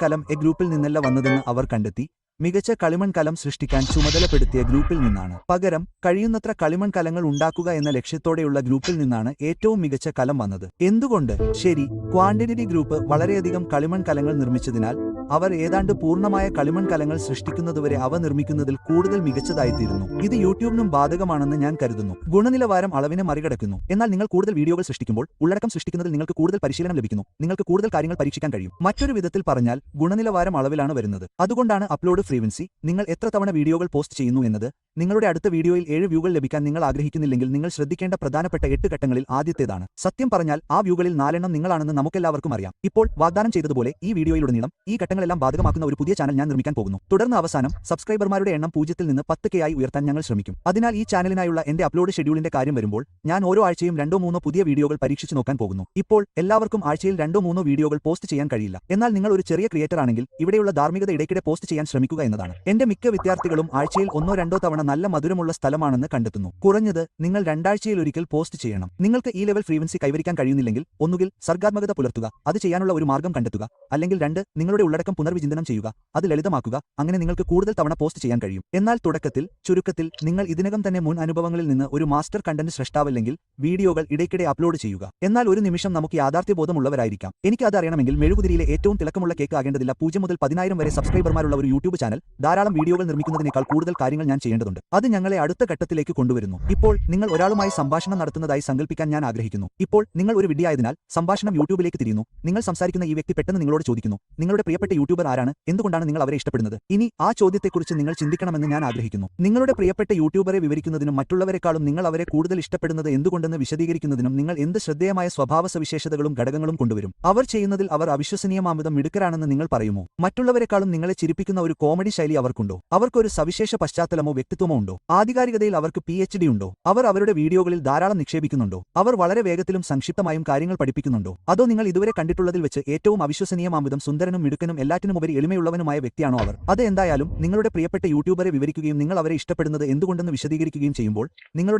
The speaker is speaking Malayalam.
കലം ഗ്രൂപ്പിൽ നിന്നല്ല വന്നതെന്ന് അവർ കണ്ടെത്തി. മികച്ച കളിമൺ കലം സൃഷ്ടിക്കാൻ ചുമതലപ്പെടുത്തിയ ഗ്രൂപ്പിൽ നിന്നാണ്. പകരം കഴിയുന്നത്ര കളിമൺ കലങ്ങൾ ഉണ്ടാക്കുക എന്ന ലക്ഷ്യത്തോടെയുള്ള ഗ്രൂപ്പിൽ നിന്നാണ് ഏറ്റവും മികച്ച കലം വന്നത്. എന്തുകൊണ്ട്? ശരി, ക്വാണ്ടിറ്റി ഗ്രൂപ്പ് വളരെയധികം കളിമൺ കലങ്ങൾ നിർമ്മിച്ചതിനാൽ അവർ ഏതാണ്ട് പൂർണ്ണമായ കളിമൺ കലങ്ങൾ സൃഷ്ടിക്കുന്നതുവരെ അവ നിർമ്മിക്കുന്നതിൽ കൂടുതൽ മികച്ചതായിത്തീരുന്നു. ഇത് യൂട്യൂബിനും ബാധകമാണെന്ന് ഞാൻ കരുതുന്നു. ഗുണനിലവാരം അളവിനെ മറികടക്കുന്നു. എന്നാൽ നിങ്ങൾ കൂടുതൽ വീഡിയോകൾ സൃഷ്ടിക്കുമ്പോൾ ഉള്ളടക്കം സൃഷ്ടിക്കുന്നതിൽ നിങ്ങൾക്ക് കൂടുതൽ പരിശീലനം ലഭിക്കുന്നു. നിങ്ങൾക്ക് കൂടുതൽ കാര്യങ്ങൾ പരീക്ഷിക്കാൻ കഴിയും. മറ്റൊരു വിധത്തിൽ പറഞ്ഞാൽ ഗുണനിലവാരം അളവിലാണ് വരുന്നത്. അതുകൊണ്ടാണ് അപ്ലോഡ് ഫ്രീക്വൻസി. നിങ്ങൾ എത്ര തവണ വീഡിയോകൾ പോസ്റ്റ് ചെയ്യുന്നു എന്നത്. നിങ്ങളുടെ അടുത്ത വീഡിയോയിൽ 7 വ്യൂകൾ ലഭിക്കാൻ നിങ്ങൾ ആഗ്രഹിക്കുന്നില്ലെങ്കിൽ നിങ്ങൾ ശ്രദ്ധിക്കേണ്ട പ്രധാനപ്പെട്ട 8 ഘട്ടങ്ങളിൽ ആദ്യത്തേതാണ്. സത്യം പറഞ്ഞാൽ ആ വ്യൂകളിൽ 4 എണ്ണം നിങ്ങളാണെന്ന് നമുക്കെല്ലാവർക്കും അറിയാം. ഇപ്പോൾ വാഗ്ദാനം ചെയ്തതുപോലെ ഈ വീഡിയോയിലുടനീളം ഈ ഘട്ടങ്ങളെല്ലാം ബാധകമാക്കുന്ന ഒരു പുതിയ ചാനൽ ഞാൻ നിർമ്മിക്കാൻ പോകുന്നു. തുടർന്ന് അവസാനം സബ്സ്ക്രൈബർമാരുടെ എണ്ണം 0-ൽ നിന്ന് 10K ആയി ഉയർത്താൻ ഞങ്ങൾ ശ്രമിക്കും. അതിനാൽ ഈ ചാനലിനായുള്ള എന്റെ അപ്ലോഡ് ഷെഡ്യൂളിന്റെ കാര്യം വരുമ്പോൾ ഞാൻ ഓരോ ആഴ്ചയും 2-3 പുതിയ വീഡിയോകൾ പരീക്ഷിച്ചു നോക്കാൻ പോകുന്നു. ഇപ്പോൾ എല്ലാവർക്കും ആഴ്ചയിൽ 2-3 വീഡിയോകൾ പോസ്റ്റ് ചെയ്യാൻ കഴിയില്ല. എന്നാൽ നിങ്ങൾ ഒരു ചെറിയ ക്രിയേറ്റർ ആണെങ്കിൽ ഇവിടെയുള്ള ധാർമ്മികത ഇടയ്ക്കിടെ പോസ്റ്റ് ചെയ്യാൻ ശ്രമിക്കുക എന്നതാണ്. എന്റെ മിക്ക വിദ്യാർത്ഥികളും ആഴ്ചയിൽ 1-2 തവണ നല്ല മധുരമുള്ള സ്ഥലമാണെന്ന് കണ്ടെത്തുന്നു. കുറഞ്ഞത് നിങ്ങൾ 2 ആഴ്ചയിലൊരിക്കൽ പോസ്റ്റ് ചെയ്യണം. നിങ്ങൾക്ക് ഈ ലെവൽ ഫ്രീക്വൻസി കൈവരിക്കാൻ കഴിയുന്നില്ലെങ്കിൽ ഒന്നുകിൽ സർഗ്ഗാത്മകത പുലർത്തുക, അത് ചെയ്യാനുള്ള ഒരു മാർഗം കണ്ടെത്തുക. അല്ലെങ്കിൽ 2, നിങ്ങളുടെ ഉള്ളടക്കം പുനർവിചിന്തനം ചെയ്യുക, അത് ലളിതമാക്കുക. അങ്ങനെ നിങ്ങൾക്ക് കൂടുതൽ തവണ പോസ്റ്റ് ചെയ്യാൻ കഴിയും. എന്നാൽ ചുരുക്കത്തിൽ നിങ്ങൾ ഇതിനകം തന്നെ മുൻ അനുഭവങ്ങളിൽ നിന്ന് ഒരു മാസ്റ്റർ കണ്ടന്റ് സൃഷ്ടാവല്ലെങ്കിൽ വീഡിയോകൾ ഇടയ്ക്കിടെ അപ്ലോഡ് ചെയ്യുക. എന്നാൽ ഒരു നിമിഷം നമുക്ക് യാഥാർത്ഥ്യബോധമുള്ളവരായിരിക്കാം. എനിക്ക് അത് അറിയണമെങ്കിൽ മെഴുകുതിരിയിലെ ഏറ്റവും തിളക്കമുള്ള കേക്ക് ആകേണ്ടതില്ല. 0 മുതൽ 10,000 വരെ സബ്സ്ക്രൈബർമാരുള്ള ഒരു യൂട്യൂബ് ചാനൽ. ധാരാളം വീഡിയോകൾ നിർമ്മിക്കുന്നതിനേക്കാൾ കൂടുതൽ കാര്യങ്ങൾ ഞാൻ ചെയ്യേണ്ടതുണ്ട്. അത് ഞങ്ങളെ അടുത്ത ഘട്ടത്തിലേക്ക് കൊണ്ടുവരുന്നു. ഇപ്പോൾ നിങ്ങൾ ഒരാളുമായി സംഭാഷണം നടത്തുന്നതായി സങ്കല്പിക്കാൻ ഞാൻ ആഗ്രഹിക്കുന്നു. ഇപ്പോൾ നിങ്ങൾ ഒരു വിഡ്ഢിയായതിനാൽ സംഭാഷണം യൂട്യൂബിലേക്ക് തിരിയുന്നു. നിങ്ങൾ സംസാരിക്കുന്ന ഈ വ്യക്തി പെട്ടെന്ന് നിങ്ങളോട് ചോദിക്കുന്നു, നിങ്ങളുടെ പ്രിയപ്പെട്ട യൂട്യൂബർ ആരാണ്? എന്തുകൊണ്ടാണ് നിങ്ങൾ അവരെ ഇഷ്ടപ്പെടുന്നത്? ഇനി ആ ചോദ്യത്തെക്കുറിച്ച് നിങ്ങൾ ചിന്തിക്കണമെന്ന് ഞാൻ ആഗ്രഹിക്കുന്നു. നിങ്ങളുടെ പ്രിയപ്പെട്ട യൂട്യൂബറെ വിവരിക്കുന്നതിനും മറ്റുള്ളവരെക്കാളും നിങ്ങൾ അവരെ കൂടുതൽ ഇഷ്ടപ്പെടുന്നത് എന്തുകൊണ്ടെന്ന് വിശദീകരിക്കുന്നതിനും നിങ്ങൾ എന്ത് ശ്രദ്ധേയമായ സ്വഭാവ സവിശേഷതകളും ഘടകങ്ങളും കൊണ്ടുവരും. അവർ ചെയ്യുന്നതിൽ അവർ അവിശ്വസനീയമാംവിധം മിടുക്കരാണെന്ന് നിങ്ങൾ പറയുമോ? മറ്റുള്ളവരെക്കാളും നിങ്ങളെ ചിരിപ്പിക്കുന്ന ഒരു കോമഡി ശൈലി അവർക്കുണ്ടോ? അവർക്കൊരു സവിശേഷ പശ്ചാത്തലമോ വ്യക്തിത്വമോ ഉണ്ടോ? ആധികാരികതയിൽ അവർക്ക് PhD ഉണ്ടോ? അവർ അവരുടെ വീഡിയോകളിൽ ധാരാളം നിക്ഷേപിക്കുന്നുണ്ടോ? അവർ വളരെ വേഗത്തിലും സംക്ഷിപ്തമായും കാര്യങ്ങൾ പഠിപ്പിക്കുന്നുണ്ടോ? അതോ നിങ്ങൾ ഇതുവരെ കണ്ടിട്ടുള്ളതിൽ വെച്ച് ഏറ്റവും അവിശ്വസനീയമാംവിധം സുന്ദരനും മിടുക്കനും എല്ലാറ്റിനുമുപരി എളിമയുള്ളവനുമായ വ്യക്തിയാണോ അവർ? അത് എന്തായാലും നിങ്ങളുടെ പ്രിയപ്പെട്ട യൂട്യൂബറെ വിവരിക്കുകയും നിങ്ങൾ അവരെ ഇഷ്ടപ്പെടുന്നത് എന്തുകൊണ്ടെന്ന് വിശദീകരിക്കുകയും ചെയ്യുമ്പോൾ നിങ്ങളുടെ